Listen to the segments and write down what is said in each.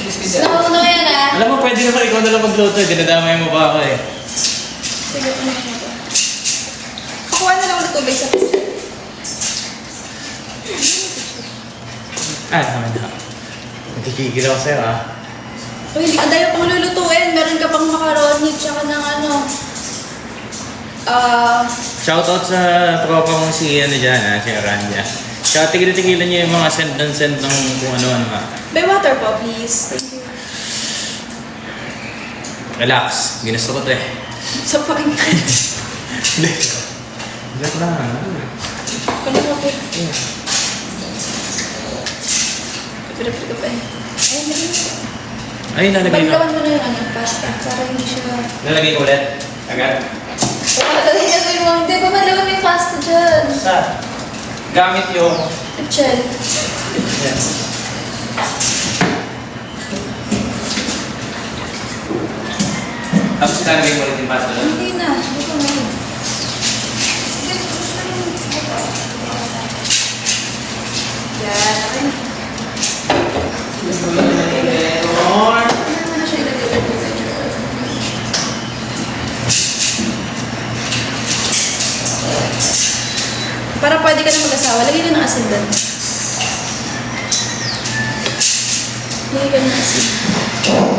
Nauna yan ah. Alam mo, pwede naman ikaw na lang magluto. Dinadamay mo pa ako eh. Sige, ano siya ba? Kukuha na lang ulit tubig sa pizza. Naman na. Nagkikigil ako sa'yo ah. Uy, hindi ka dayo pang lulutuin. Meron ka pang macaroni, tsaka ng ano. Shoutout sa tropa mong si ano dyan ah, si Aranya. Kaya tigilan niyo yung mga send ng kung ano-ano nga. May water po, please. Thank you. Relax. Ginusto ko to eh. Sa pakin. Hindi. Joke lang. Kunin mo po. Kapit-kapit ka pa eh. Ayun, lagyan mo. Ay, nalagay na. Balitawan mo na yung ano, pasta. Para hindi siya... Nalagay ko ulit. Agad. Papadalhin mo. Hindi, pamalawan mo yung pasta dyan. Saan? Gamit yung... Chel. Yan. Tapos nalagay mo ulit yung pasta doon? Hindi na. Hindi ko na yun. Yan. Okay. Gusto mo na meron. Ano naman na siya ilagay dito sa jar? Para pwede ka na mag-asawa, lagay ka ng asin doon. Lagay ka ng asin.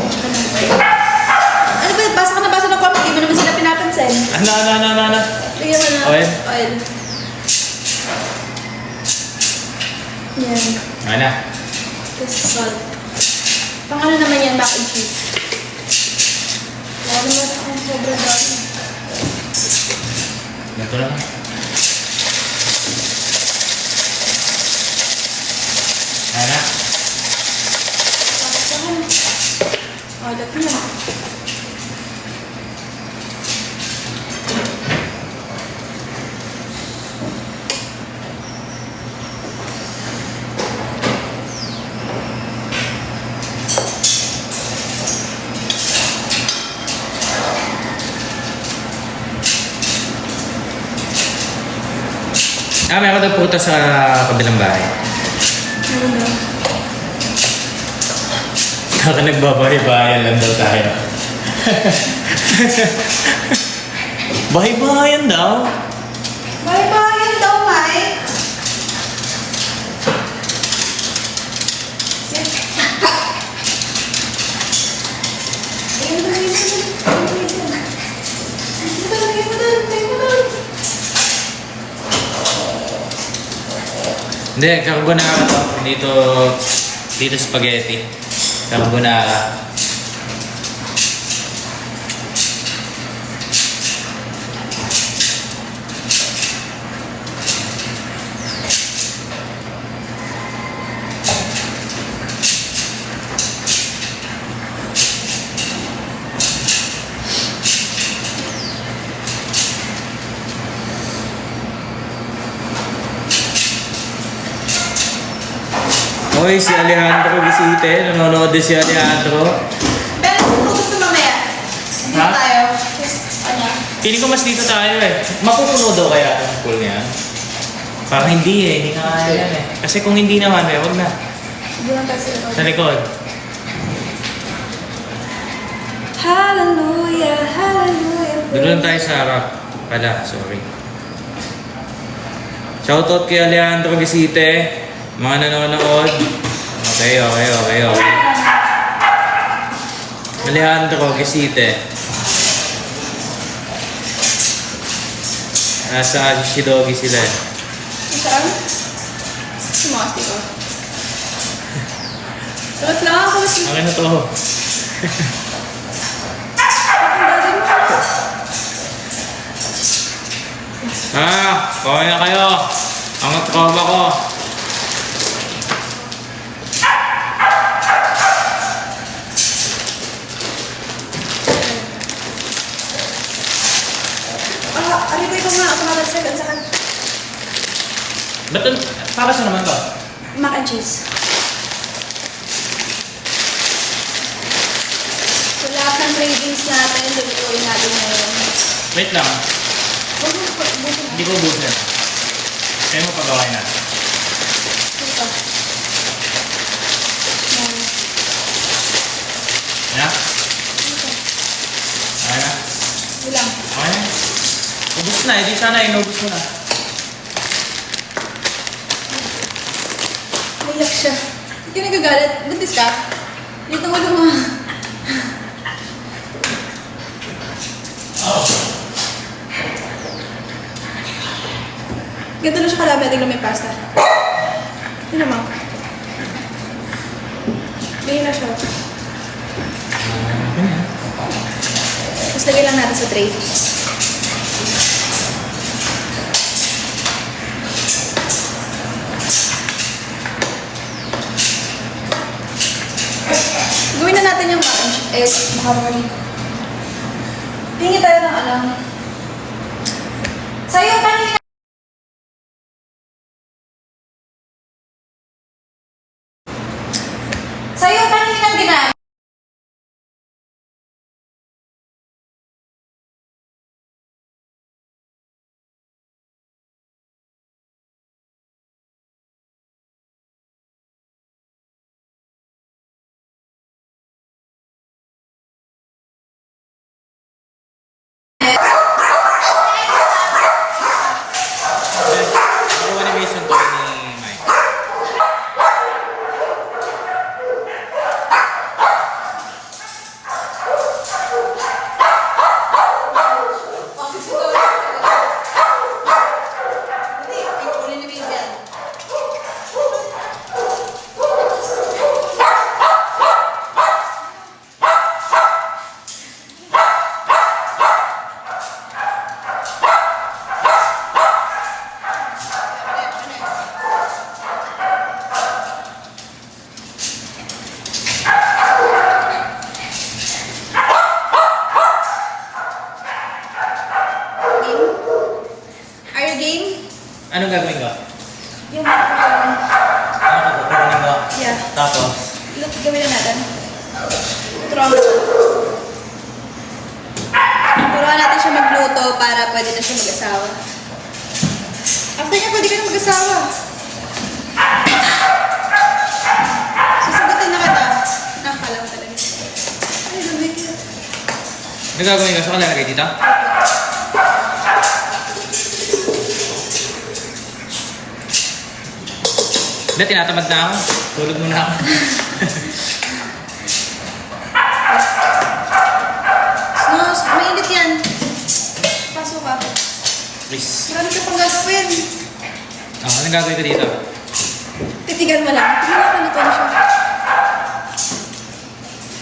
Tsaka ng oil. Ano ba? Basa ka na basa ng comment. Hindi mo naman sila pinapansin. Ano? Lagyan mo ng Oil? oil. Yan. Ano? Tapos salt. Pang ano naman yan, mac and cheese. Wala naman akong sobra dami. Ganito lang. Ano? Tapos ako. Alat na. Meron daw puta sa kabilang bahay. Ano ba? Kaka nagbabahay-bahayan lang daw tayo. Bahay-bahayan daw? Bye-bye daw, Mike. Hindi, carbonara to. Dito spaghetti. Carbonara. Hoy, si Alejandro Visite. Nanonood din si Alejandro. Pero kung gusto mamaya, dito Ha? tayo. Just, ano? Feeling ko mas dito tayo eh. Mapupuno daw kaya ang pool niya? Parang hindi eh. Hindi na kaya yan eh. Kasi kung hindi naman, huwag na. Hindi lang tayo sila. Sa likod. Hallelujah, hallelujah. Doon lang tayo sa harap. Pala, sorry. Shoutout kay Alejandro Visite. Mga nanonood. Okay. Alejandro Visite. Nasa Shidogi sila eh. Saan? Sumasti ko. Sakit lang ako. Akin na to. Okay na kayo. Ang tropa ko. Ano ba ito nga? Automatic second sa kan. Ba't para sa naman to? Mac and cheese. So lahat ng cravings natin, lutuin natin ngayon. Wait lang. Hindi ko ubusin. Kaya mo pagawin na. Ito. na, hindi sana inubos mo na. Naiyak siya. Hindi ka nagagalit. Buntis ka? Dito mo luma. Ganito na siya kalami. Tingnan mo yung pasta. Tingnan mo. Bigyan na siya. Tapos lagay lang natin sa tray. Gawin na natin yung macaroni. Tingin tayo ng alam. Sa'yo kanina. Sa'yo kanina ginamit. Ako animation to ni Mike. Are you game? Anong gagawin ko? Yung macaroni. Ano ko? Kukunin ko. Yeah. Tapos, Look, gawin na natin. Turuan natin siya magluto para pwede na siya mag-asawa. After niya, pwede ka na mag-asawa. Sasagutin na kita. Nakakala ko talaga. Ay, lumig yun. ano gagawin ko? Saan ka lalagay dito? Hindi, tinatamad na ako. Tulog muna ako. Snooze, mainit yan. Pasok ka. Please. Marami ka pang gagawin. Anong gagawin ko dito? Titigan mo lang. Tingnan ako luto na siya.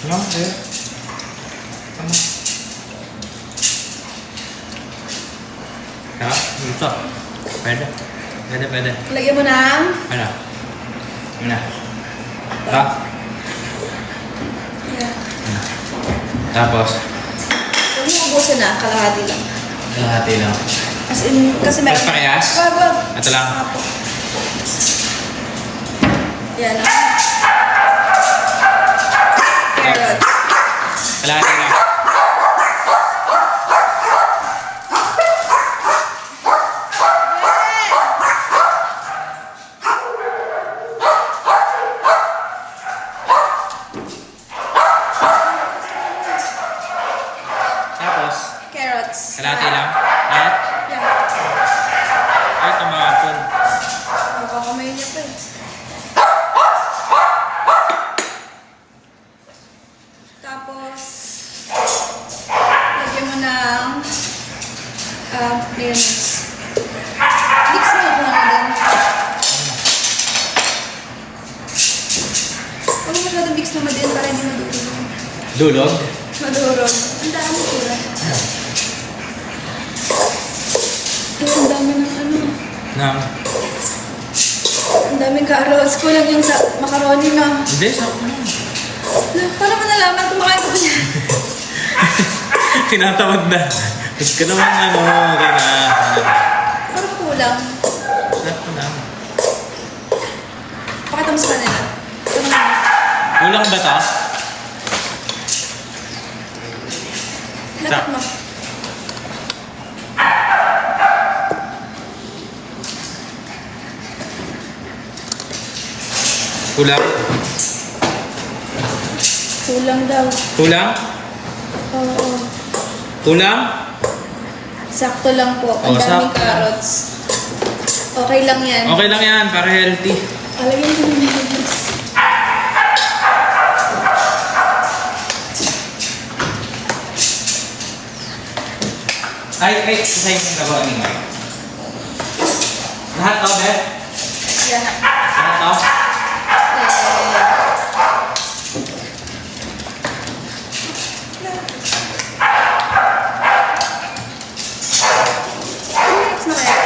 Ano? Eh? Ano? Ha? Dito. Pwede. Pwede. Lagyan mo ng... Ano? Ano? Ha? Yeah. Tapos? Huwag mo ubusin na. Kalahati lang. Kalahati lang. As in, kasi meron... Mas parehas? Wag. Ito lang. Apo. Yan. Carrot. Kalahati lang. Tapos? Carrots. Kalahati lang. Lahat? Yeah. Ay, tumakapon. Makakamay niya pa eh. Tapos, lagyan mo ng mayonnaise. Mix mo ito na din. Huwag mo masyadong mix naman din para hindi madurog. Dulog? Madurog. Ang dami pula. Ay, ang dami ng ano. Nang? Ang daming carrots. Kulang yung sa macaroni na. Hindi, sakto na. Paano mo nalaman kumakain ko niya? Tinatamad na. Gusto ko naman okay na. Parang kulang. Sakto na. Pakita mo sa kanila. Ito na. Kulang ba to? Lapit mo. Kulang? Kulang daw. Kulang? Oo. Kulang? Sakto lang po. Ang Oh, daming sakto. carrots. Okay lang yan. Okay lang yan, para healthy. Alagyan mo ng mayonnaise. Ay, isa yung gawa niyo. Lahat to, Beth? Yeah. Lahat to? Next na kaya.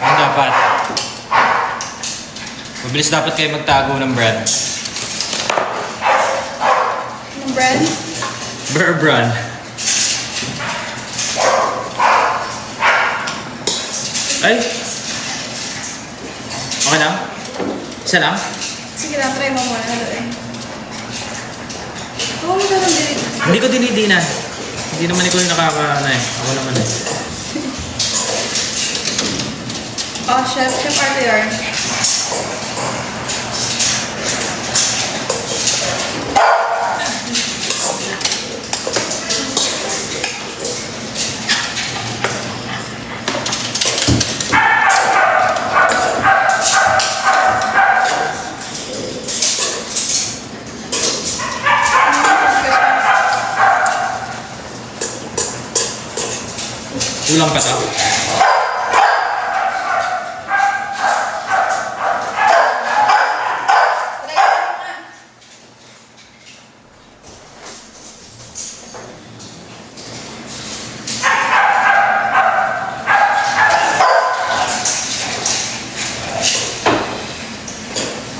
Ang dapat. Mabilis dapat kayo magtago ng bread. Ng bread. Bear brand. Ay! Okay lang? Isa lang? Sige lang, try mo muna. Haluin. Oo, magandang din. Hindi ko dinidinan. Hindi naman ikaw yung nakakaano eh. Ako naman eh. Oh, chef. Chef Arte yarn. Kulang pa to.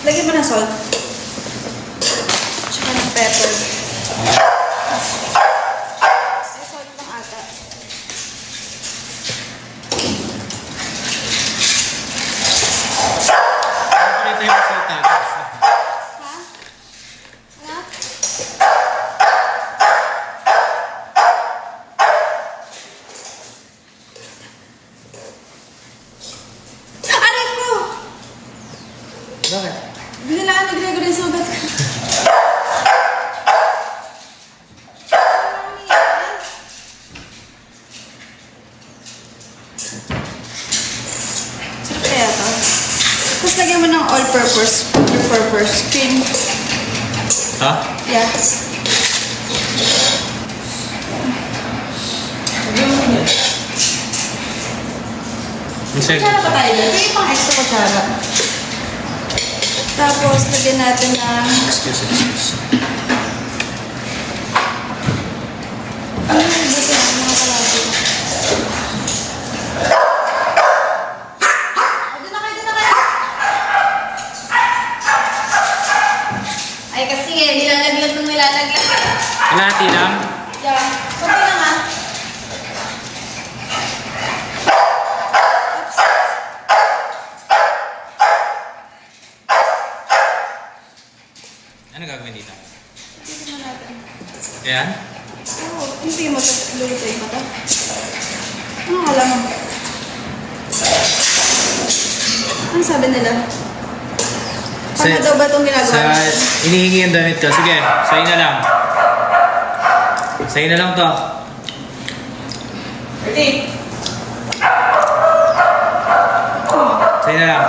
Lagyan mo ng salt. Tsaka ng pepper. Ay, salt lang ata. Pakita yung saltadas. Ha? Anak? Aray ko! Bakit? Binilaan ni Gregory yung sugat ko. Sarap kaya to? Tapos lagyan mo ng all-purpose cream. Ha? Yeah. Isang. Kutsara pa tayo dyan. Ito yung pang extra kutsara. Tapos, lagyan natin ng... Excuse. Ano yung buto ng mga kalabi? Doon na kayo. Ay, kasi nilalaglag ng nilalaglag. Kalahati lang. Yeah. Kunti lang ah. Ano gagawin dito? Tignan natin. Ayan? Oo, hindi mo ito. Lulutuin mo ito. Ano kala mo? Ano sabi nila? Paano daw ba itong ginagawa? Inihingi yung damit ko. Sige, sa'yo na lang. Sa'yo na lang to. Ready? Sa'yo na lang.